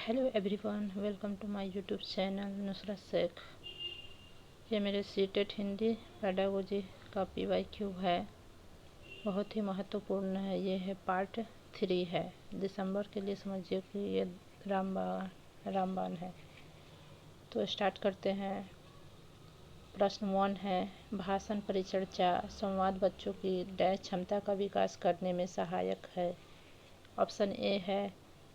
Hello everyone, welcome to my YouTube channel Nusrat Shaikh. ये मेरे CTET Hindi pedagogy का PYQ है। बहुत ही महत्वपूर्ण है। ये है पार्ट 3 है। दिसंबर के लिए समझिए कि ये रामबाण है। तो स्टार्ट करते हैं। प्रश्न 1 है, भाषण परिचर्चा संवाद बच्चों की डैश क्षमता का विकास करने में सहायक है। ऑप्शन ए है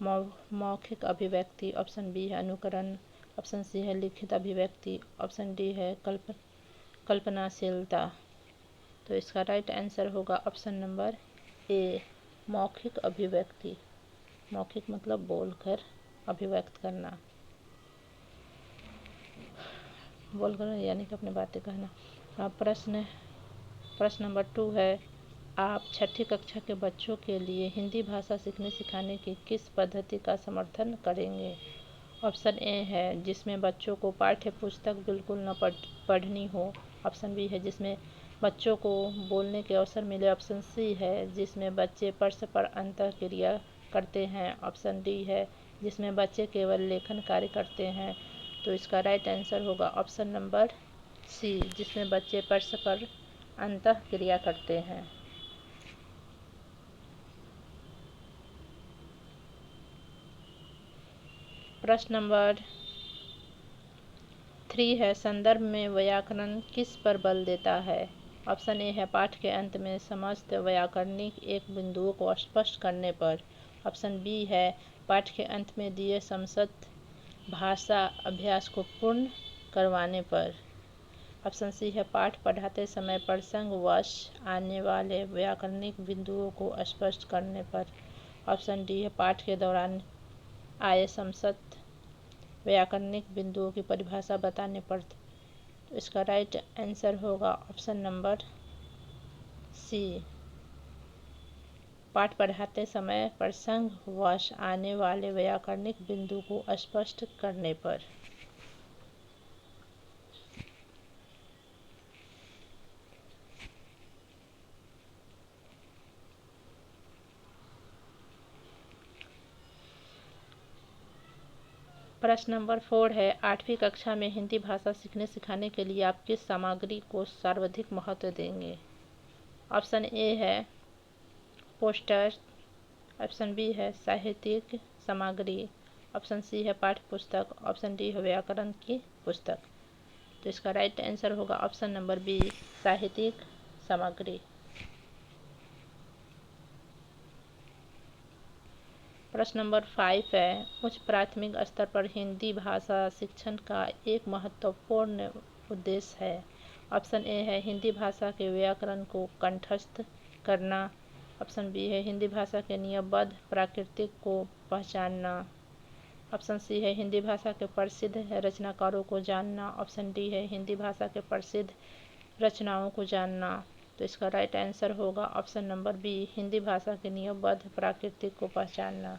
मौखिक अभिव्यक्ति, ऑप्शन बी है अनुकरण, ऑप्शन सी है लिखित अभिव्यक्ति, ऑप्शन डी है कल्पनाशीलता। तो इसका राइट आंसर होगा ऑप्शन नंबर ए, मौखिक अभिव्यक्ति। मौखिक मतलब बोलकर अभिव्यक्त करना, बोलकर यानी कि अपनी बातें कहना। हाँ, प्रश्न नंबर 2 है, आप छठी कक्षा के बच्चों के लिए हिंदी भाषा सीखने सिखाने की किस पद्धति का समर्थन करेंगे। ऑप्शन ए है जिसमें बच्चों को पाठ्य पुस्तक बिल्कुल न पढ़नी हो, ऑप्शन बी है जिसमें बच्चों को बोलने के अवसर मिले, ऑप्शन सी है जिसमें बच्चे परस्पर अंतः क्रिया करते हैं, ऑप्शन डी है जिसमें बच्चे केवल लेखन कार्य करते हैं। तो इसका राइट आंसर होगा ऑप्शन नंबर सी, जिसमें बच्चे परस्पर अंतः क्रिया करते हैं। प्रश्न नंबर 3 है, संदर्भ में व्याकरण किस पर बल देता है। ऑप्शन ए है पाठ के अंत में समस्त व्याकरणिक एक बिंदुओं को स्पष्ट करने पर, ऑप्शन बी है पाठ के अंत में दिए समस्त भाषा अभ्यास को पूर्ण करवाने पर, ऑप्शन सी है पाठ पढ़ाते समय प्रसंगवश आने वाले व्याकरणिक बिंदुओं को स्पष्ट करने पर, ऑप्शन डी है पाठ के दौरान आए समस्त व्याकरणिक बिंदुओं की परिभाषा बताने पर। तो इसका राइट आंसर होगा ऑप्शन नंबर सी, पाठ पढ़ाते समय प्रसंगवश आने वाले व्याकरणिक बिंदु को स्पष्ट करने पर। प्रश्न नंबर 4 है, 8वीं कक्षा में हिंदी भाषा सीखने सिखाने के लिए आप किस सामग्री को सर्वाधिक महत्व देंगे। ऑप्शन ए है पोस्टर, ऑप्शन बी है साहित्यिक सामग्री, ऑप्शन सी है पाठ्य पुस्तक, ऑप्शन डी है व्याकरण की पुस्तक। तो इसका राइट आंसर होगा ऑप्शन नंबर बी, साहित्यिक सामग्री। प्रश्न नंबर 5 है, उच्च प्राथमिक स्तर पर हिंदी भाषा शिक्षण का एक महत्वपूर्ण उद्देश्य है। ऑप्शन ए है हिंदी भाषा के व्याकरण को कंठस्थ करना, ऑप्शन बी है हिंदी भाषा के नियमबद्ध प्राकृतिक को पहचानना, ऑप्शन सी है हिंदी भाषा के प्रसिद्ध रचनाकारों को जानना, ऑप्शन डी है हिंदी भाषा के प्रसिद्ध रचनाओं को जानना। तो इसका राइट आंसर होगा ऑप्शन नंबर बी, हिंदी भाषा के नियमबद्ध प्राकृतिक को पहचानना।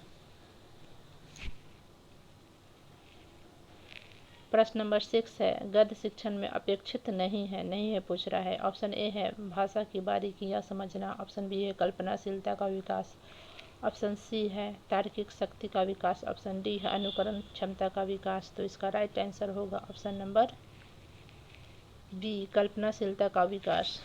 प्रश्न नंबर 6 है, गद्य शिक्षण में अपेक्षित नहीं है पूछ रहा है। ऑप्शन ए है भाषा की बारीकियां समझना, ऑप्शन बी है कल्पनाशीलता का विकास, ऑप्शन सी है तार्किक शक्ति का विकास, ऑप्शन डी है अनुकरण क्षमता का विकास। तो इसका राइट आंसर होगा ऑप्शन नंबर बी, कल्पनाशीलता का विकास।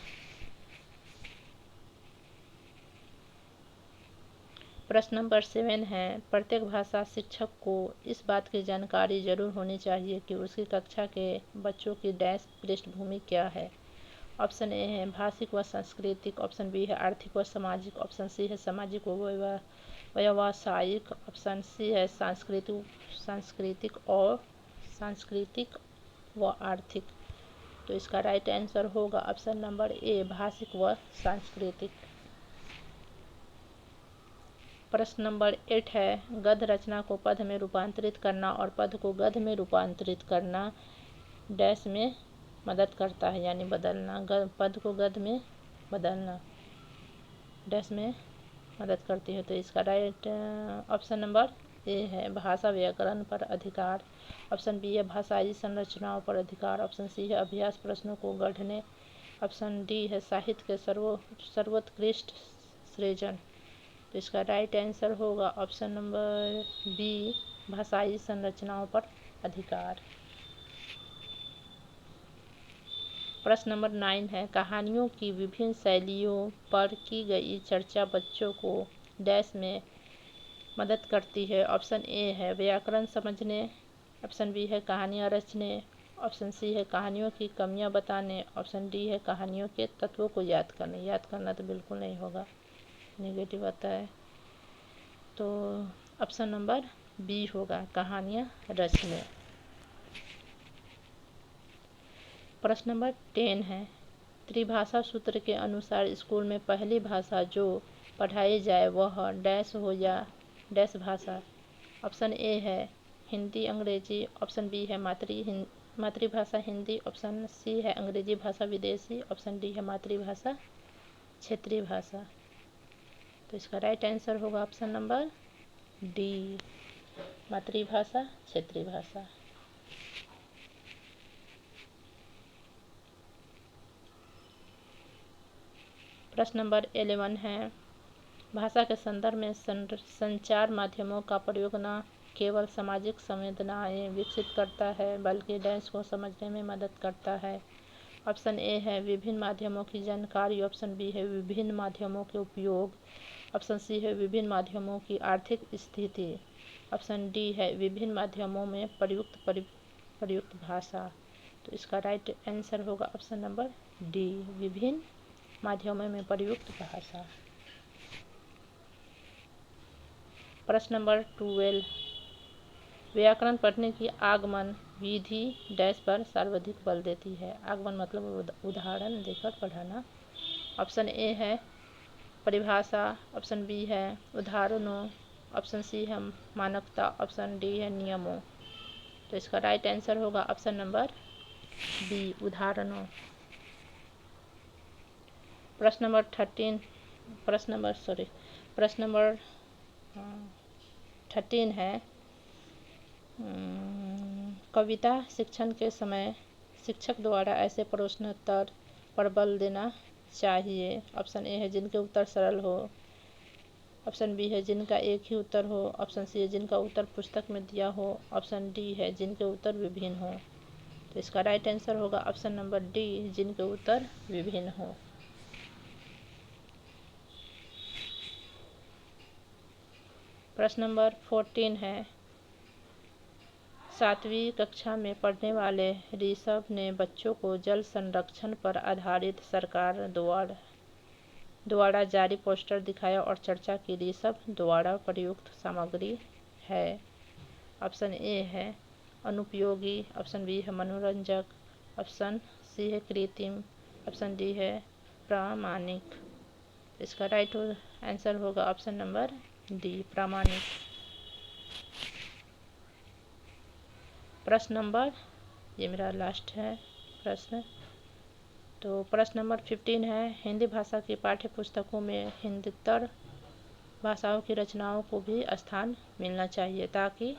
प्रश्न नंबर 7 है, प्रत्येक भाषा शिक्षक को इस बात की जानकारी जरूर होनी चाहिए कि उसकी कक्षा के बच्चों की डैश पृष्ठभूमि क्या है। ऑप्शन ए है भाषिक व सांस्कृतिक, ऑप्शन बी है आर्थिक व सामाजिक, ऑप्शन सी है सामाजिक व व्यावसायिक, ऑप्शन सी है सांस्कृतिक व आर्थिक। तो इसका राइट आंसर होगा ऑप्शन नंबर ए, भाषिक व सांस्कृतिक। प्रश्न नंबर 8 है, गद्य रचना को पद में रूपांतरित करना और पद को गद्य में रूपांतरित करना डैश में मदद करता है, यानी बदलना, पद को गद्य में बदलना डैश में मदद करती है। तो इसका राइट ऑप्शन नंबर ए है भाषा व्याकरण पर अधिकार, ऑप्शन बी है भाषाई संरचनाओं पर अधिकार, ऑप्शन सी है अभ्यास प्रश्नों को गढ़ने, ऑप्शन डी है साहित्य के सर्वोत्कृष्ट सृजन। तो इसका राइट आंसर होगा ऑप्शन नंबर बी, भाषाई संरचनाओं पर अधिकार। प्रश्न नंबर 9 है, कहानियों की विभिन्न शैलियों पर की गई चर्चा बच्चों को डैश में मदद करती है। ऑप्शन ए है व्याकरण समझने, ऑप्शन बी है कहानियाँ रचने, ऑप्शन सी है कहानियों की कमियां बताने, ऑप्शन डी है कहानियों के तत्वों को याद करने। याद करना तो बिल्कुल नहीं होगा, नेगेटिव आता है। तो ऑप्शन नंबर बी होगा कहानियां रचने। प्रश्न नंबर 10 है, त्रिभाषा सूत्र के अनुसार स्कूल में पहली भाषा जो पढ़ाई जाए वह डैश हो या डैश भाषा। ऑप्शन ए है हिंदी अंग्रेजी, ऑप्शन बी है मातृभाषा हिंदी, ऑप्शन सी है अंग्रेजी भाषा विदेशी, ऑप्शन डी है मातृभाषा क्षेत्रीय भाषा। तो इसका राइट आंसर होगा ऑप्शन नंबर डी, मातृभाषा क्षेत्रीय भाषा। प्रश्न नंबर 11 है, भाषा के संदर्भ में संचार माध्यमों का प्रयोग न केवल सामाजिक संवेदनाएं विकसित करता है बल्कि डैश को समझने में मदद करता है। ऑप्शन ए है विभिन्न माध्यमों की जानकारी, ऑप्शन बी है विभिन्न माध्यमों के उपयोग, ऑप्शन सी है विभिन्न माध्यमों की आर्थिक स्थिति, ऑप्शन डी है विभिन्न माध्यमों में प्रयुक्त भाषा। तो इसका राइट आंसर होगा ऑप्शन नंबर डी, विभिन्न माध्यमों में प्रयुक्त भाषा। प्रश्न नंबर 12, व्याकरण पढ़ने की आगमन विधि डैश पर सर्वाधिक बल देती है। आगमन मतलब उदाहरण देकर पढ़ाना। ऑप्शन ए है परिभाषा, ऑप्शन बी है उदाहरणों, ऑप्शन सी है मानकता, ऑप्शन डी है नियमों। तो इसका राइट आंसर होगा ऑप्शन नंबर बी, उदाहरणों। प्रश्न नंबर 13 है, कविता शिक्षण के समय शिक्षक द्वारा ऐसे प्रश्नोत्तर पर बल देना चाहिए। ऑप्शन ए है जिनके उत्तर सरल हो, ऑप्शन बी है जिनका एक ही उत्तर हो, ऑप्शन सी है जिनका उत्तर पुस्तक में दिया हो, ऑप्शन डी है जिनके उत्तर विभिन्न हो। तो इसका राइट आंसर होगा ऑप्शन नंबर डी, जिनके उत्तर विभिन्न हो। प्रश्न नंबर 14 है, 7वीं कक्षा में पढ़ने वाले ऋषभ ने बच्चों को जल संरक्षण पर आधारित सरकार द्वारा जारी पोस्टर दिखाया और चर्चा की। ऋषभ द्वारा प्रयुक्त सामग्री है। ऑप्शन ए है अनुपयोगी, ऑप्शन बी है मनोरंजक, ऑप्शन सी है कृत्रिम, ऑप्शन डी है प्रामाणिक। इसका राइट आंसर होगा ऑप्शन नंबर डी, प्रामाणिक। प्रश्न नंबर, ये मेरा लास्ट है प्रश्न, तो प्रश्न नंबर 15 है, हिंदी भाषा की पाठ्य पुस्तकों में हिंदीतर भाषाओं की रचनाओं को भी स्थान मिलना चाहिए ताकि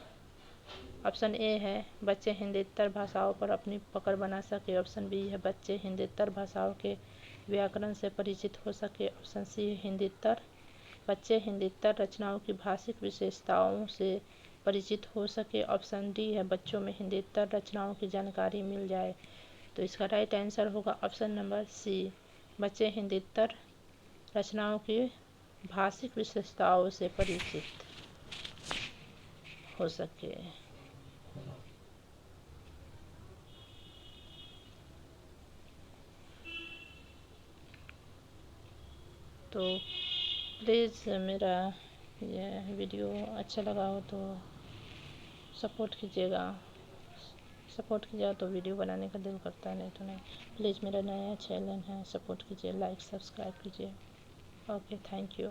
ऑप्शन ए है बच्चे हिंदीतर भाषाओं पर अपनी पकड़ बना सके, ऑप्शन बी है बच्चे हिंदीतर भाषाओं के व्याकरण से परिचित हो सके, ऑप्शन सी है बच्चे हिंदीतर रचनाओं की भाषिक विशेषताओं से परिचित हो सके, ऑप्शन डी है बच्चों में हिंदीतर रचनाओं की जानकारी मिल जाए। तो इसका राइट आंसर होगा ऑप्शन नंबर सी, बच्चे हिंदीतर रचनाओं की भाषिक विशेषताओं से परिचित हो सके। तो प्लीज़ मेरा यह वीडियो अच्छा लगा हो तो सपोर्ट कीजिएगा तो वीडियो बनाने का दिल करता है, नहीं तो नहीं। प्लीज़ मेरा नया चैनल है, सपोर्ट कीजिए, लाइक सब्सक्राइब कीजिए। Okay, thank you.